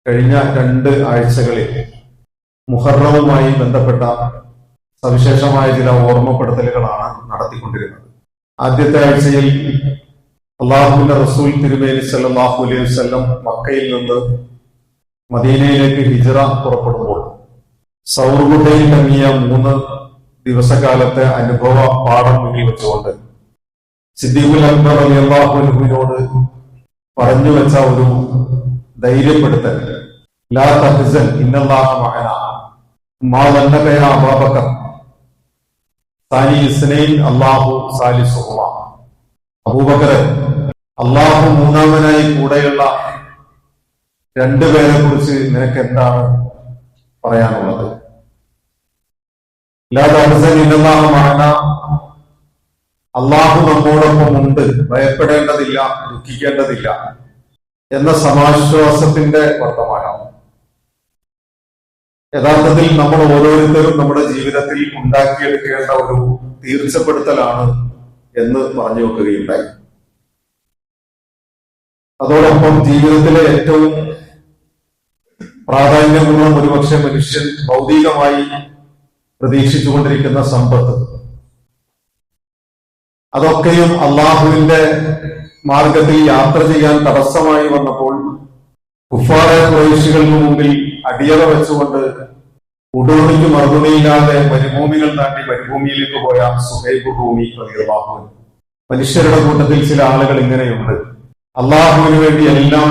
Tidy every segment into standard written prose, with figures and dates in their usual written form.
കഴിഞ്ഞ 2 ആഴ്ചകളിൽ മുഹറവുമായി ബന്ധപ്പെട്ട സവിശേഷമായ ചില ഓർമ്മപ്പെടുത്തലുകളാണ് നടത്തിക്കൊണ്ടിരുന്നത്. ആദ്യത്തെ ആഴ്ചയിൽ അള്ളാഹുവിന്റെ റസൂൽ തിരുമേനി സല്ലല്ലാഹു അലൈഹി വസല്ലം മക്കയിൽ നിന്ന് മദീനയിലേക്ക് ഹിജ്റ പുറപ്പെടുമ്പോൾ സൗർഗുഹയിൽ തങ്ങിയ 3 ദിവസക്കാലത്തെ അനുഭവ പാഠം മുന്നിൽ വെച്ചുകൊണ്ട് സിദ്ദീഖുൽ അക്ബർ റളിയല്ലാഹു അൻഹുവിനോട് പറഞ്ഞു വെച്ച ഒരു ധൈര്യപ്പെടുത്തൽ, ലാ തഹ്സൻ ഇന്നല്ലാഹ മഅനാ മാ ലന്നക യാ അബൂബക്കർ സാനി ഇസ്നൈൻ അല്ലാഹു സാലിസുഹുമാ. അബൂബക്കർ, അല്ലാഹു മൂന്നാമനായി കൂടെയുള്ള 2 പേരെ കുറിച്ച് നിനക്ക് എന്താണ് പറയാനുള്ളത്? ലാ തഹ്സൻ ഇന്നല്ലാഹ മഅനാ, അല്ലാഹു നമ്മോടൊപ്പം ഉണ്ട്, ഭയപ്പെടേണ്ടതില്ല, ദുഃഖിക്കേണ്ടതില്ല എന്ന സമാശ്വാസത്തിന്റെ വർത്തമാനം യഥാർത്ഥത്തിൽ നമ്മൾ ഓരോരുത്തരും നമ്മുടെ ജീവിതത്തിൽ ഉണ്ടാക്കിയെടുക്കേണ്ട ഒരു തീർച്ചപ്പെടുത്തലാണ് എന്ന് പറഞ്ഞു വെക്കുകയുണ്ടായി. അതോടൊപ്പം ജീവിതത്തിലെ ഏറ്റവും പ്രാധാന്യമുള്ള ഒരുപക്ഷെ മനുഷ്യൻ ഭൗതികമായി പ്രതീക്ഷിച്ചുകൊണ്ടിരിക്കുന്ന സമ്പത്ത്, അതൊക്കെയും അള്ളാഹുവിന്റെ മാർഗത്തിൽ യാത്ര ചെയ്യാൻ തടസ്സമായി വന്നപ്പോൾ കുഫാറെ ഖുറൈശികൾക്ക് മുമ്പിൽ അടിയറ വെച്ചുകൊണ്ട് ഉടുതുണിക്ക് മറുതുണിയില്ലാതെ മരുഭൂമികൾ താണ്ടി മരുഭൂമിയിലേക്ക് പോയ സുഹൈബ് റൂമി റളിയല്ലാഹു അൻഹു. മനുഷ്യരുടെ കൂട്ടത്തിൽ ചില ആളുകൾ ഇങ്ങനെയുണ്ട്, അള്ളാഹുവിന് വേണ്ടി എല്ലാം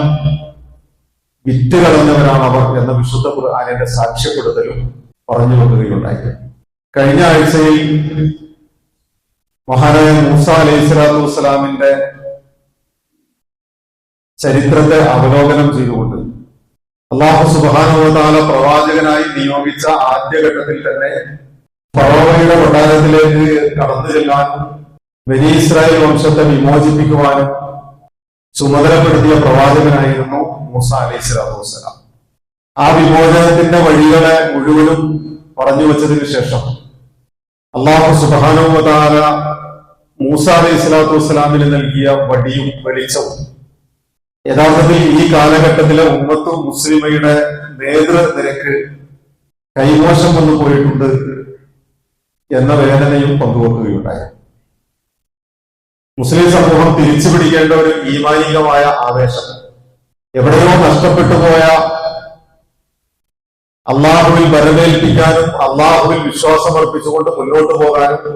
വിറ്റ് കളഞ്ഞവരാണ് അവർ എന്ന വിശുദ്ധ ഖുർആനിന്റെ സാക്ഷ്യപ്പെടുത്തലും പറഞ്ഞു വെക്കുകയുണ്ടായി. കഴിഞ്ഞ ആഴ്ചയിൽ മഹാനായ മൂസ അലൈഹിസ്സലാത്തു വസ്സലാമിന്റെ ചരിത്രത്തെ അവലോകനം ചെയ്തുകൊണ്ട് അല്ലാഹു സുബ്ഹാനഹു വ തആല പ്രവാചകനായി നിയോഗിച്ച ആദ്യഘട്ടത്തിൽ തന്നെ ഫറവോയുടെ കൊട്ടാരത്തിലേക്ക് കടന്നു ചെല്ലാനും ബനി ഇസ്രായേൽ വംശത്തെ വിമോചിപ്പിക്കുവാനും ചുമതലപ്പെടുത്തിയ പ്രവാചകനായിരുന്നു മൂസ അലൈഹിസ്സലാത്തു വസ്സലാം. ആ വിമോചനത്തിന്റെ വഴികളെ മുഴുവനും പറഞ്ഞു വെച്ചതിന് ശേഷം അല്ലാഹു സുബ്ഹാനഹു വ തആല മൂസ അലൈഹിസ്സലാത്തു വസ്സലാമിന് നൽകിയ വടിയും വെളിച്ചവും യഥാർത്ഥത്തിൽ ഈ കാലഘട്ടത്തിലെ ഉമ്മത്ത് മുസ്ലിമയുടെ നേതൃനിരക്ക് കൈമോശം വന്നു പോയിട്ടുണ്ട് എന്ന വേദനയും പങ്കുവെക്കുകയുണ്ടായി. മുസ്ലിം സമൂഹം തിരിച്ചുപിടിക്കേണ്ട ഒരു ഈമാനികമായ ആവേശം, എവിടെയോ നഷ്ടപ്പെട്ടു പോയ അള്ളാഹുവിൽ വരവേൽപ്പിക്കാനും അള്ളാഹുവിൽ വിശ്വാസമർപ്പിച്ചുകൊണ്ട് മുന്നോട്ട് പോകാനും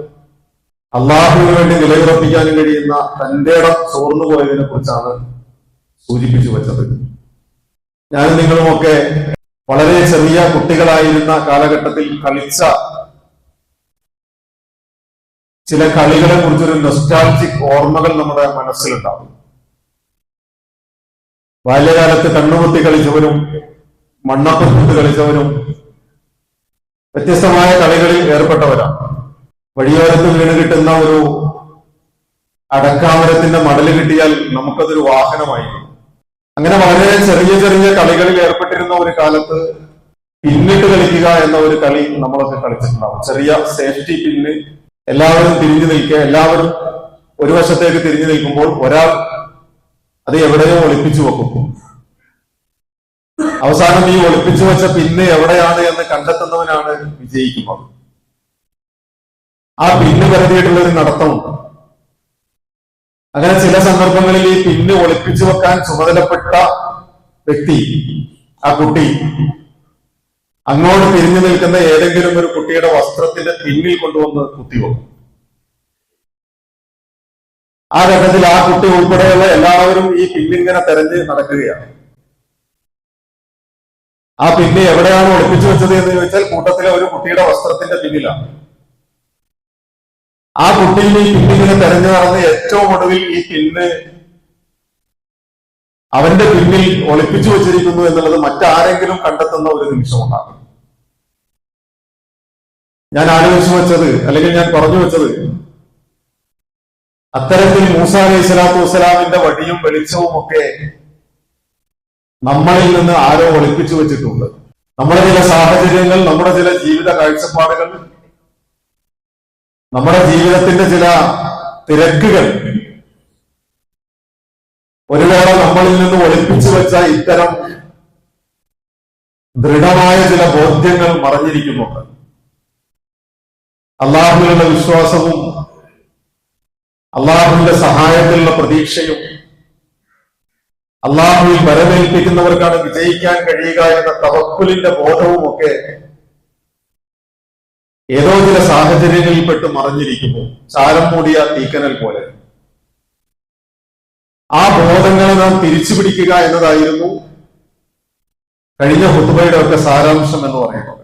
അള്ളാഹുവിന് വേണ്ടി നിലയുറപ്പിക്കാനും കഴിയുന്ന തന്റെ ഇടം ചോർന്നു പോയതിനെ കുറിച്ചാണ് സൂചിപ്പിച്ചു വെച്ചത്. ഞാനും നിങ്ങളുമൊക്കെ വളരെ ചെറിയ കുട്ടികളായിരുന്ന കാലഘട്ടത്തിൽ കളിച്ച ചില കളികളെ കുറിച്ചൊരു നൊസ്റ്റാൾജിക് ഓർമ്മകൾ നമ്മുടെ മനസ്സിലുണ്ടാവും. ബാല്യകാലത്ത് കണ്ണുമുത്തി കളിച്ചവരും മണ്ണപ്പുറത്ത് കളിച്ചവരും വ്യത്യസ്തമായ കളികളിൽ ഏർപ്പെട്ടവരാണ്. വഴിയോരത്ത് വീണ് കിട്ടുന്ന ഒരു അടക്കാമരത്തിന്റെ മടല് കിട്ടിയാൽ നമുക്കതൊരു വാഹനമായിരുന്നു. അങ്ങനെ വളരെ ചെറിയ ചെറിയ കളികളിൽ ഏർപ്പെട്ടിരുന്ന ഒരു കാലത്ത് പിന്നിട്ട് കളിക്കുക എന്ന ഒരു കളി നമ്മളൊക്കെ കളിച്ചിട്ടുണ്ടാവും. ചെറിയ സേഫ്റ്റി പിന്ന്, എല്ലാവരും തിരിഞ്ഞു നിൽക്കുക, എല്ലാവരും ഒരു വശത്തേക്ക് തിരിഞ്ഞു നിൽക്കുമ്പോൾ ഒരാൾ അത് എവിടെയോ ഒളിപ്പിച്ചു വെക്കും. അവസാനം ഈ ഒളിപ്പിച്ചു വെച്ച പിന്ന് എവിടെയാണ് എന്ന് കണ്ടെത്തുന്നവനാണ് വിജയിക്കുന്നത്. ആ പിന്ന് പരതിയിട്ടുള്ള ഒരു നടത്തമുണ്ട്. അങ്ങനെ ചില സന്ദർഭങ്ങളിൽ ഈ പിന്ന് ഒളിപ്പിച്ചു വെക്കാൻ ചുമതലപ്പെട്ട വ്യക്തി, ആ കുട്ടി അങ്ങോട്ട് തിരിഞ്ഞു നിൽക്കുന്ന ഏതെങ്കിലും ഒരു കുട്ടിയുടെ വസ്ത്രത്തിന്റെ പിന്നിൽ കൊണ്ടുവന്ന് കുത്തിവെക്കും. ആ ഘട്ടത്തിൽ ആ കുട്ടി ഉൾപ്പെടെയുള്ള എല്ലാവരും ഈ പിന്നിങ്ങനെ തെരഞ്ഞ് നടക്കുകയാണ്. ആ പിന്ന് എവിടെയാണ് ഒളിപ്പിച്ചു വെച്ചത് എന്ന് ചോദിച്ചാൽ കൂട്ടത്തിലെ ഒരു കുട്ടിയുടെ വസ്ത്രത്തിന്റെ പിന്നിലാണ്. ആ കുട്ടിയിൽ ഈ പിന്നിങ്ങനെ തെരഞ്ഞു നടന്ന് ഏറ്റവും ഒടുവിൽ ഈ പിന്ന് അവന്റെ പിന്നിൽ ഒളിപ്പിച്ചു വെച്ചിരിക്കുന്നു എന്നുള്ളത് മറ്റാരെങ്കിലും കണ്ടെത്തുന്ന ഒരു നിമിഷമുണ്ടാകും. ഞാൻ ആലോചിച്ചു വെച്ചത്, അല്ലെങ്കിൽ ഞാൻ പറഞ്ഞു വെച്ചത്, അത്തരത്തിൽ മൂസ അലൈഹിസ്സലാത്തു വസ്സലാമിന്റെ വടിയും വെളിച്ചവും ഒക്കെ നമ്മളിൽ നിന്ന് ആരോ ഒളിപ്പിച്ചു വെച്ചിട്ടുണ്ട്. നമ്മുടെ ചില സാഹചര്യങ്ങൾ, നമ്മുടെ ചില ജീവിത കാഴ്ചപ്പാടുകൾ, നമ്മുടെ ജീവിതത്തിന്റെ ചില തിരക്കുകൾ ഒരു വേള നമ്മളിൽ നിന്ന് ഒളിപ്പിച്ചു വെച്ച ഇത്തരം ദൃഢമായ ചില ബോധ്യങ്ങൾ മറഞ്ഞിരിക്കുന്നുണ്ട്. അള്ളാഹുവിലുള്ള വിശ്വാസവും അള്ളാഹുവിന്റെ സഹായത്തിലുള്ള പ്രതീക്ഷയും അള്ളാഹുവിൽ വരവേൽപ്പിക്കുന്നവർക്കാണ് വിജയിക്കാൻ കഴിയുക എന്ന തവക്കുലിന്റെ ബോധവും ഒക്കെ ഏതോ ചില സാഹചര്യങ്ങളിൽപ്പെട്ട് മറഞ്ഞിരിക്കുന്നു, ചാരം മൂടിയ തീക്കനൽ പോലെ. ആ ബോധങ്ങളെ നാം തിരിച്ചു പിടിക്കുക എന്നതായിരുന്നു കഴിഞ്ഞ ഖുതുബയുടെ ഒക്കെ സാരാംശം എന്ന് പറയുന്നത്.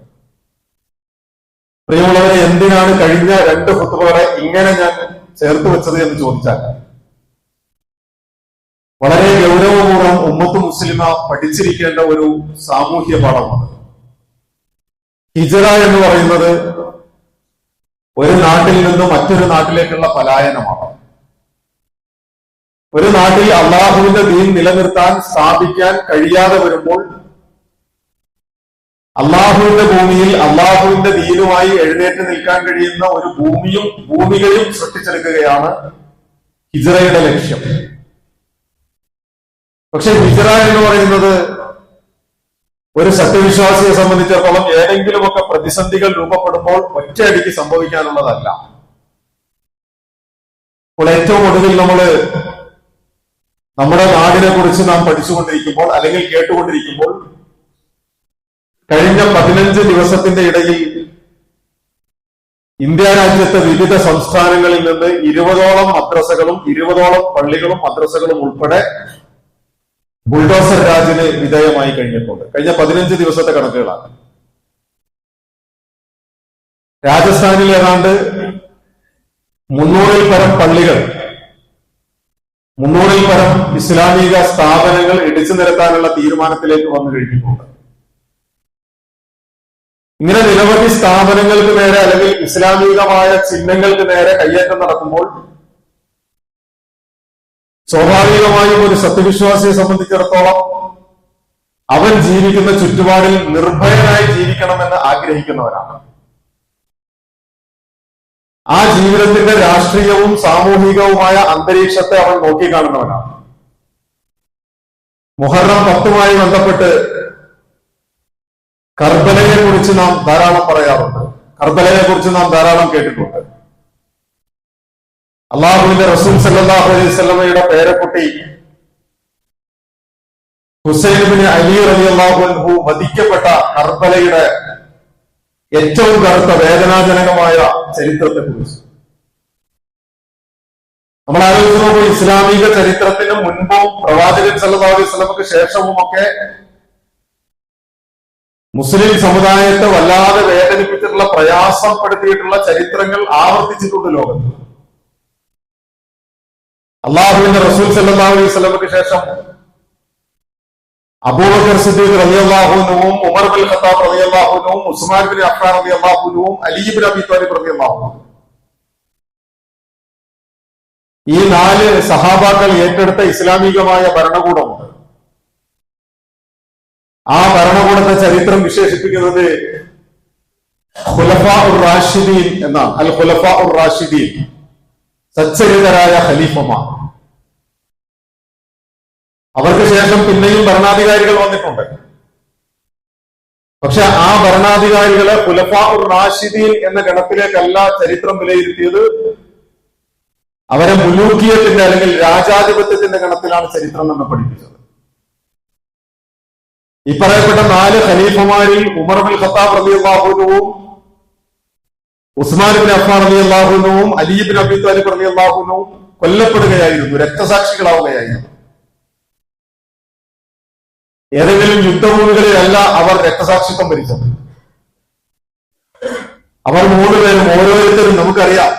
പ്രിയമുള്ളവരെ, എന്തിനാണ് കഴിഞ്ഞ 2 ഖുതുബകളെ ഇങ്ങനെ ഞാൻ ചേർത്ത് വെച്ചത് എന്ന് ചോദിച്ചാൽ, വളരെ ഗൗരവപൂർവ്വം ഉമ്മത്ത് മുസ്ലിമ പഠിച്ചിരിക്കേണ്ട ഒരു സാമൂഹ്യ പാഠമാണ്. ഹിജ്റ എന്ന് പറയുന്നത് ഒരു നാട്ടിൽ നിന്ന് മറ്റൊരു നാട്ടിലേക്കുള്ള പലായനമാണ്. ഒരു നാട്ടിൽ അള്ളാഹുവിന്റെ ദീൻ നിലനിർത്താൻ സ്ഥാപിക്കാൻ കഴിയാതെ വരുമ്പോൾ അള്ളാഹുവിന്റെ ഭൂമിയിൽ അള്ളാഹുവിന്റെ ദീനുമായി എഴുന്നേറ്റ് നിൽക്കാൻ കഴിയുന്ന ഒരു ഭൂമികയും സൃഷ്ടിച്ചെടുക്കുകയാണ് ഹിജ്റയുടെ ലക്ഷ്യം. പക്ഷെ ഹിജ്റ എന്ന് പറയുന്നത് ഒരു സത്യവിശ്വാസിയെ സംബന്ധിച്ചിടത്തോളം ഏതെങ്കിലുമൊക്കെ പ്രതിസന്ധികൾ രൂപപ്പെടുമ്പോൾ ഒറ്റയടിക്ക് സംഭവിക്കാനുള്ളതല്ല. അപ്പോൾ ഏറ്റവും ഒടുവിൽ നമ്മുടെ നാടിനെ കുറിച്ച് നാം പഠിച്ചുകൊണ്ടിരിക്കുമ്പോൾ അല്ലെങ്കിൽ കേട്ടുകൊണ്ടിരിക്കുമ്പോൾ കഴിഞ്ഞ 15 ദിവസത്തിന്റെ ഇടയിൽ ഇന്ത്യ രാജ്യത്തെ വിവിധ സംസ്ഥാനങ്ങളിൽ നിന്ന് 20ഓളം മദ്രസകളും 20ഓളം പള്ളികളും മദ്രസകളും ഉൾപ്പെടെ ബുൾഡോസർ രാജിന് വിധേയമായി കഴിഞ്ഞിട്ടുണ്ട്. കഴിഞ്ഞ 15 ദിവസത്തെ കണക്കുകളാണ്. രാജസ്ഥാനിൽ ഏതാണ്ട് 300-ൽ പരം പള്ളികൾ, 300-ൽ പരം ഇസ്ലാമിക സ്ഥാപനങ്ങൾ ഇടിച്ചു നിരത്താനുള്ള തീരുമാനത്തിലേക്ക് വന്നു കഴിഞ്ഞിട്ടുണ്ട്. ഇങ്ങനെ നിരവധി സ്ഥാപനങ്ങൾക്ക് നേരെ അല്ലെങ്കിൽ ഇസ്ലാമികമായ ചിഹ്നങ്ങൾക്ക് നേരെ കയ്യേറ്റം നടക്കുമ്പോൾ സ്വാഭാവികമായും ഒരു സത്യവിശ്വാസിയെ സംബന്ധിച്ചിടത്തോളം അവൻ ജീവിക്കുന്ന ചുറ്റുപാടിൽ നിർഭയനായി ജീവിക്കണമെന്ന് ആഗ്രഹിക്കുന്നവരാണ്. ആ ജീവിതത്തിന്റെ രാഷ്ട്രീയവും സാമൂഹികവുമായ അന്തരീക്ഷത്തെ അവൻ നോക്കിക്കാണുന്നവനാണ്. മുഹറം 10-മായി ബന്ധപ്പെട്ട് കർബലയെ കുറിച്ച് നാം ധാരാളം പറയാറുണ്ട്, കർബലയെ കുറിച്ച് നാം ധാരാളം കേട്ടിട്ടുണ്ട്. അള്ളാഹുവിന്റെ റസൂൽ സല്ലല്ലാഹു അലൈഹി വസല്ലമയുടെ പേരക്കുട്ടി ഹുസൈൻ ഇബ്നു അലി റളിയല്ലാഹു അൻഹു വധിക്കപ്പെട്ട കർബലയുടെ ഏറ്റവും കറുത്ത വേദനാജനകമായ ചരിത്രത്തെ കുറിച്ച് നമ്മൾ ആലോചിച്ച് നോക്കുമ്പോൾ ഇസ്ലാമിക ചരിത്രത്തിന് മുൻപും പ്രവാചകൻ സല്ലല്ലാഹു അലൈഹി വസല്ലമക്ക് ശേഷവുമൊക്കെ മുസ്ലിം സമുദായത്തെ വല്ലാതെ വേദനിപ്പിച്ചിട്ടുള്ള, പ്രയാസപ്പെടുത്തിയിട്ടുള്ള ചരിത്രങ്ങൾ ആവർത്തിച്ചിട്ടുണ്ട് ലോകത്ത്. അള്ളാഹുവിന്റെ റസൂൽ സല്ലല്ലാഹു അലൈഹി വസല്ലമക്ക് ശേഷം അബൂബക്കർ സിദ്ദീഖ് റളിയല്ലാഹു അൻഹുവും ഉമർ ബിൻ ഖത്താബ് റളിയല്ലാഹു അൻഹുവും ഉസ്മാൻ ബിൻ അഫ്ഫാൻ റളിയല്ലാഹു അൻഹുവും അലി ഇബ്നു അബീ ത്വാലിബ് റളിയല്ലാഹു അൻഹു, ഈ 4 സഹാബാക്കൾ ഏറ്റെടുത്ത ഇസ്ലാമികമായ ഭരണകൂടമുണ്ട്. ആ ഭരണകൂടത്തെ ചരിത്രം വിശേഷിപ്പിക്കുന്നത് ഖുലഫാ ഉർ റാഷിദീൻ എന്നാണ്. അൽ ഖുലഫാ ഉർ റാഷിദീൻ, സച്ചരിതരായ ഖലീഫമാർ. അവർക്ക് ശേഷം പിന്നെയും ഭരണാധികാരികൾ വന്നിട്ടുണ്ട്. പക്ഷെ ആ ഭരണാധികാരികളെ ഖുലഫാ ഉർ റാഷിദീൻ എന്ന ഗണത്തിലേക്കല്ല ചരിത്രം വിലയിരുത്തിയത്. അവരെ മുലൂക്കിയത്തിന്റെ അല്ലെങ്കിൽ രാജാധിപത്യത്തിന്റെ ഗണത്തിലാണ് ചരിത്രം നമ്മെ പഠിപ്പിച്ചത്. ഈ പറയപ്പെട്ട 4 ഖലീഫമാരിൽ ഉമർ ബിൻ ഖത്താബ് റളിയല്ലാഹു അൻഹുവും ഉസ്മാൻ ബിൻ അഫ്ഫാൻ റളിയല്ലാഹു അൻഹുവും അലി ഇബ്നു അബീ ത്വാലിബ് റളിയല്ലാഹു അൻഹുവും കൊല്ലപ്പെടുകയായിരുന്നു, രക്തസാക്ഷികളാവുകയായിരുന്നു. ഏതെങ്കിലും യുദ്ധഭൂമികളിലല്ല അവർ രക്തസാക്ഷിത്വം വരിച്ചത്. അവർ 3 പേരും ഓരോരുത്തരും നമുക്കറിയാം.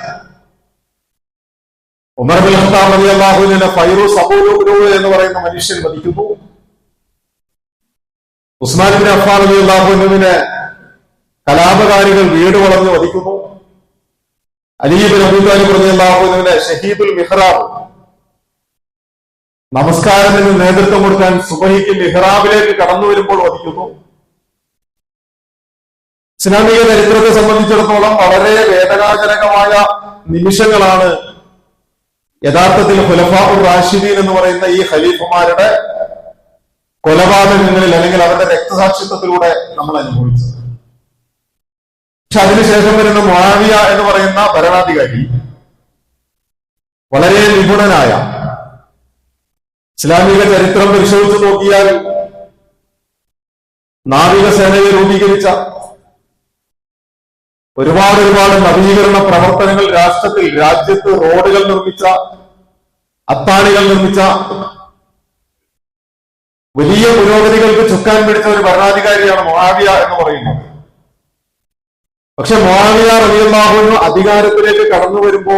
ഉമർ ബിൻ ഖത്താബ് റളിയല്ലാഹു അൻഹുവിനെ ഫൈറൂസ് അബൂ ലുഅ്ലുഅ എന്ന് പറയുന്ന മനുഷ്യൻ വധിക്കുന്നു. ഉസ്മാൻ ബിൻ അഫ്ഫാൻ റളിയല്ലാഹു അൻഹുവിനെ കലാപകാരികൾ വീട് വളർന്ന് വധിക്കുന്നു. അലി ഇബ്നു അബീ ത്വാലിബ് റളിയല്ലാഹു അൻഹുവിനെ ഷഹീദുൽ മിഹ്റാബ്, നമസ്കാരത്തിന് നേതൃത്വം കൊടുക്കാൻ സുബഹിക്ക് മിഹ്റാബിലേക്ക് കടന്നു വരുമ്പോൾ വധിക്കുന്നു. ഇസ്ലാമിക ചരിത്രത്തെ സംബന്ധിച്ചിടത്തോളം വളരെ വേദനാജനകമായ നിമിഷങ്ങളാണ് യഥാർത്ഥത്തിൽ ഖുലഫാ ഉർ റാഷിദീൻ എന്ന് പറയുന്ന ഈ ഖലീഫമാരുടെ കൊലപാതകങ്ങളിൽ അല്ലെങ്കിൽ അവരുടെ രക്തസാക്ഷിത്വത്തിലൂടെ നമ്മൾ അനുഭവിച്ചത്. പക്ഷെ അതിനുശേഷം വരുന്ന മുആവിയ എന്ന് പറയുന്ന ഭരണാധികാരി വളരെ നിപുണനായ, ഇസ്ലാമിക ചരിത്രം പരിശോധിച്ച് നോക്കിയാൽ നാവികസേനയെ രൂപീകരിച്ച, ഒരുപാട് നവീകരണ പ്രവർത്തനങ്ങൾ രാജ്യത്ത് റോഡുകൾ നിർമ്മിച്ച, അത്താണികൾ നിർമ്മിച്ച, വലിയ പുരോഗതികൾക്ക് ചുക്കാൻ പിടിച്ച ഒരു ഭരണാധികാരിയാണ് മുആവിയ എന്ന് പറയുന്നത്. പക്ഷെ മുആവിയ റളിയല്ലാഹു അൻഹു അധികാരത്തിലേക്ക് കടന്നു വരുമ്പോ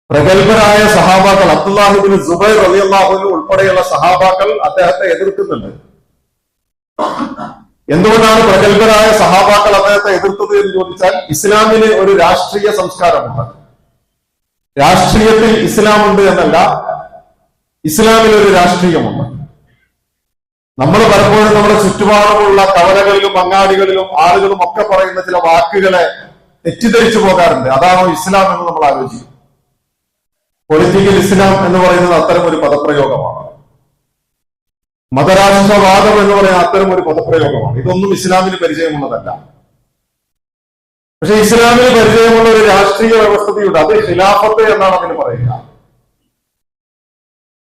പ്രഗത്ഭരായ സഹാബാക്കൾ, അബ്ദുല്ലാഹി ഇബ്നു സുബൈർ റളിയല്ലാഹു അൻഹു ഉൾപ്പെടെയുള്ള സഹാബാക്കൾ അദ്ദേഹത്തെ എതിർക്കുന്നുണ്ട്. എന്തുകൊണ്ടാണ് പ്രഗത്ഭരായ സഹാബാക്കൾ അദ്ദേഹത്തെ എതിർത്തത് എന്ന് ചോദിച്ചാൽ, ഇസ്ലാമിന് ഒരു രാഷ്ട്രീയ സംസ്കാരമുണ്ട്. രാഷ്ട്രീയത്തിൽ ഇസ്ലാമുണ്ട് എന്നല്ല, ഇസ്ലാമിൽ ഒരു രാഷ്ട്രീയമുണ്ട്. നമ്മൾ പലപ്പോഴും നമ്മുടെ ചുറ്റുപാടുമുള്ള കവലകളിലും അങ്ങാടികളിലും ആളുകളും ഒക്കെ പറയുന്ന ചില വാക്കുകളെ തെറ്റിദ്ധരിച്ചു പോകാറുണ്ട്. അതാണോ ഇസ്ലാം എന്ന് നമ്മൾ ആലോചിക്കും. പൊളിറ്റിക്കൽ ഇസ്ലാം എന്ന് പറയുന്നത് അത്തരം ഒരു പദപ്രയോഗമാണ്. മതരാഷ്ട്രവാദം എന്ന് പറയുന്ന അത്തരം ഒരു പദപ്രയോഗമാണ്. ഇതൊന്നും ഇസ്ലാമിന് പരിചയമുള്ളതല്ല. പക്ഷെ ഇസ്ലാമിന് പരിചയമുള്ള ഒരു രാഷ്ട്രീയ വ്യവസ്ഥതയുണ്ട്. അത് ഖിലാഫത്ത് എന്നാണ് അതിന് പറയുക.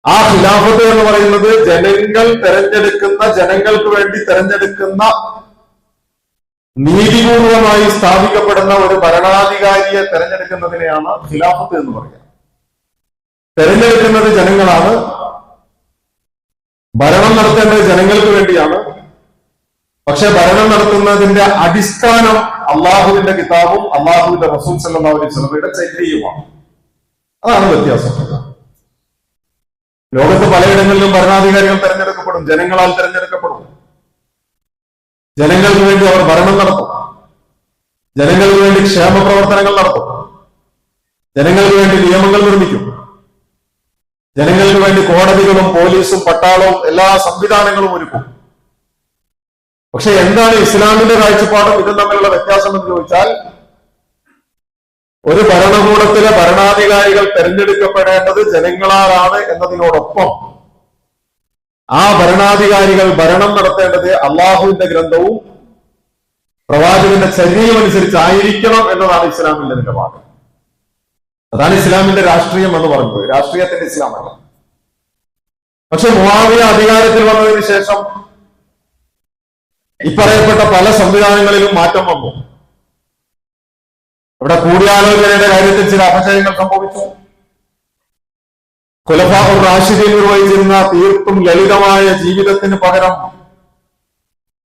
ആ ഖിലാഫത്ത് എന്ന് പറയുന്നത് ജനങ്ങൾക്ക് വേണ്ടി തെരഞ്ഞെടുക്കുന്ന നീതിപൂർവമായി സ്ഥാപിക്കപ്പെടുന്ന ഒരു ഭരണാധികാരിയെ തെരഞ്ഞെടുക്കുന്നതിനെയാണ് ഖിലാഫത്ത് എന്ന് പറയുക. തെരഞ്ഞെടുക്കുന്നത് ജനങ്ങളാണ്, ഭരണം നടത്തേണ്ടത് ജനങ്ങൾക്ക് വേണ്ടിയാണ്. പക്ഷെ ഭരണം നടത്തുന്നതിന്റെ അടിസ്ഥാനം അള്ളാഹുവിന്റെ കിതാബും അള്ളാഹുവിന്റെ റസൂൽ സല്ലല്ലാഹു അലൈഹി വസല്ലമയുടെ ചര്യയുമാണ്. അതാണ് വ്യത്യാസം. ലോകത്ത് പലയിടങ്ങളിലും ഭരണാധികാരികൾ തെരഞ്ഞെടുക്കപ്പെടും, ജനങ്ങളാൽ തെരഞ്ഞെടുക്കപ്പെടും. ജനങ്ങൾക്ക് വേണ്ടി അവർ ഭരണം നടത്തും, ജനങ്ങൾക്ക് വേണ്ടി ക്ഷേമ പ്രവർത്തനങ്ങൾ നടത്തും, ജനങ്ങൾക്ക് വേണ്ടി നിയമങ്ങൾ നിർമ്മിക്കും, ജനങ്ങൾക്ക് വേണ്ടി കോടതികളും പോലീസും പട്ടാളവും എല്ലാ സംവിധാനങ്ങളും ഒരുക്കും. പക്ഷെ എന്താണ് ഇസ്ലാമിന്റെ കാഴ്ചപ്പാടും ഇതും തമ്മിലുള്ള വ്യത്യാസം എന്ന് ചോദിച്ചാൽ, ഒരു ഭരണകൂടത്തിലെ ഭരണാധികാരികൾ തെരഞ്ഞെടുക്കപ്പെടേണ്ടത് ജനങ്ങളാലാണ് എന്നതിനോടൊപ്പം ആ ഭരണാധികാരികൾ ഭരണം നടത്തേണ്ടത് അള്ളാഹുവിന്റെ ഗ്രന്ഥവും പ്രവാചകന്റെ ചര്യയും അനുസരിച്ചായിരിക്കണം എന്നതാണ് ഇസ്ലാമിന്റെ നിലപാട്. അതാണ് ഇസ്ലാമിന്റെ രാഷ്ട്രീയം എന്ന് പറയുന്നത്, രാഷ്ട്രീയത്തിന്റെ ഇസ്ലാമല്ല. പക്ഷെ മുആവിയ അധികാരത്തിൽ വന്നതിന് ശേഷം ഇപ്പറയപ്പെട്ട പല സംവിധാനങ്ങളിലും മാറ്റം വന്നു. അവിടെ കൂടിയാലോചനയുടെ കാര്യത്തിൽ ചില അപചയങ്ങൾ സംഭവിച്ചു. ഖുലഫാഉർ റാഷിദീൻ നിർവഹിച്ചിരുന്ന തീർത്തും ലളിതമായ ജീവിതത്തിന് പകരം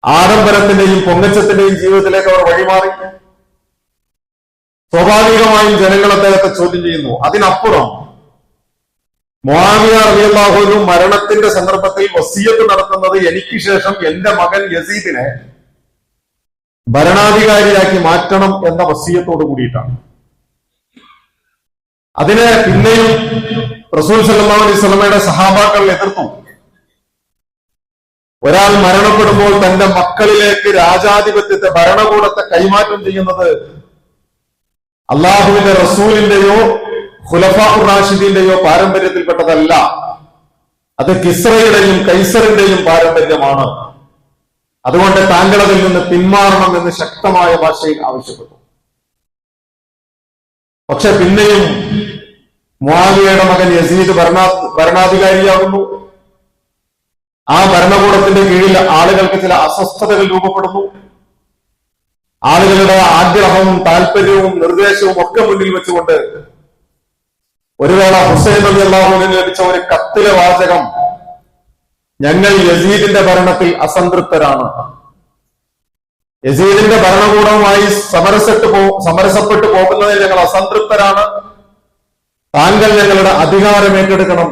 ആഡംബരത്തിന്റെയും പൊങ്ങച്ചത്തിന്റെയും ജീവിതത്തിലേക്ക് അവർ വഴിമാറി. സ്വാഭാവികമായും ജനങ്ങൾ അദ്ദേഹത്തെ ചോദ്യം ചെയ്യുന്നു. അതിനപ്പുറം മുആവിയ റളിയല്ലാഹു അൻഹു മരണത്തിന്റെ സന്ദർഭത്തിൽ വസിയ്യത്ത് നടത്തുന്നത് എനിക്ക് ശേഷം എന്റെ മകൻ യസീദിനെ ഭരണാധികാരിയാക്കി മാറ്റണം എന്ന വസിയ്യത്തോട് കൂടിയിട്ടാണ്. അതിനെ പിന്നെയും റസൂൽ സല്ലല്ലാഹു അലൈഹി വസല്ലമയുടെ സഹാബാക്കൾ എതിർത്തു. ഒരാൾ മരണപ്പെടുമ്പോൾ തന്റെ മക്കളിലേക്ക് രാജാധിപത്യത്തെ, ഭരണകൂടത്തെ കൈമാറ്റം ചെയ്യുന്നത് അള്ളാഹുവിന്റെ റസൂലിന്റെയോ ഖുലഫാഉർ റാഷിദീന്റെയോ പാരമ്പര്യത്തിൽപ്പെട്ടതല്ല. അത് കിസ്റയുടെയും കൈസറിന്റെയും പാരമ്പര്യമാണ്. അതുകൊണ്ട് താങ്കൾ അതിൽ നിന്ന് പിന്മാറണം എന്ന് ശക്തമായ ഭാഷയിൽ ആവശ്യപ്പെട്ടു. പക്ഷെ പിന്നെയും മുആവിയയുടെ മകൻ യസീദ് ഭരണാധികാരിയാകുന്നു. ആ ഭരണകൂടത്തിന്റെ കീഴിൽ ആളുകൾക്ക് ചില അസ്വസ്ഥതകൾ രൂപപ്പെടുന്നു. ആളുകളുടെ ആഗ്രഹവും താല്പര്യവും നിർദ്ദേശവും ഒക്കെ മുന്നിൽ വെച്ചുകൊണ്ട് ഒരു വേള ഹുസൈൻ റളിയല്ലാഹു അൻഹു ലഭിച്ച ഒരു കത്തിലെ വാചകം, ഞങ്ങൾ യസീദിന്റെ ഭരണത്തിൽ അസംതൃപ്തരാണ്, യസീദിന്റെ ഭരണകൂടവുമായി സമരസപ്പെട്ടു പോകുന്നതിൽ ഞങ്ങൾ അസംതൃപ്തരാണ്, താങ്കൾ ഞങ്ങളുടെ അധികാരം ഏറ്റെടുക്കണം,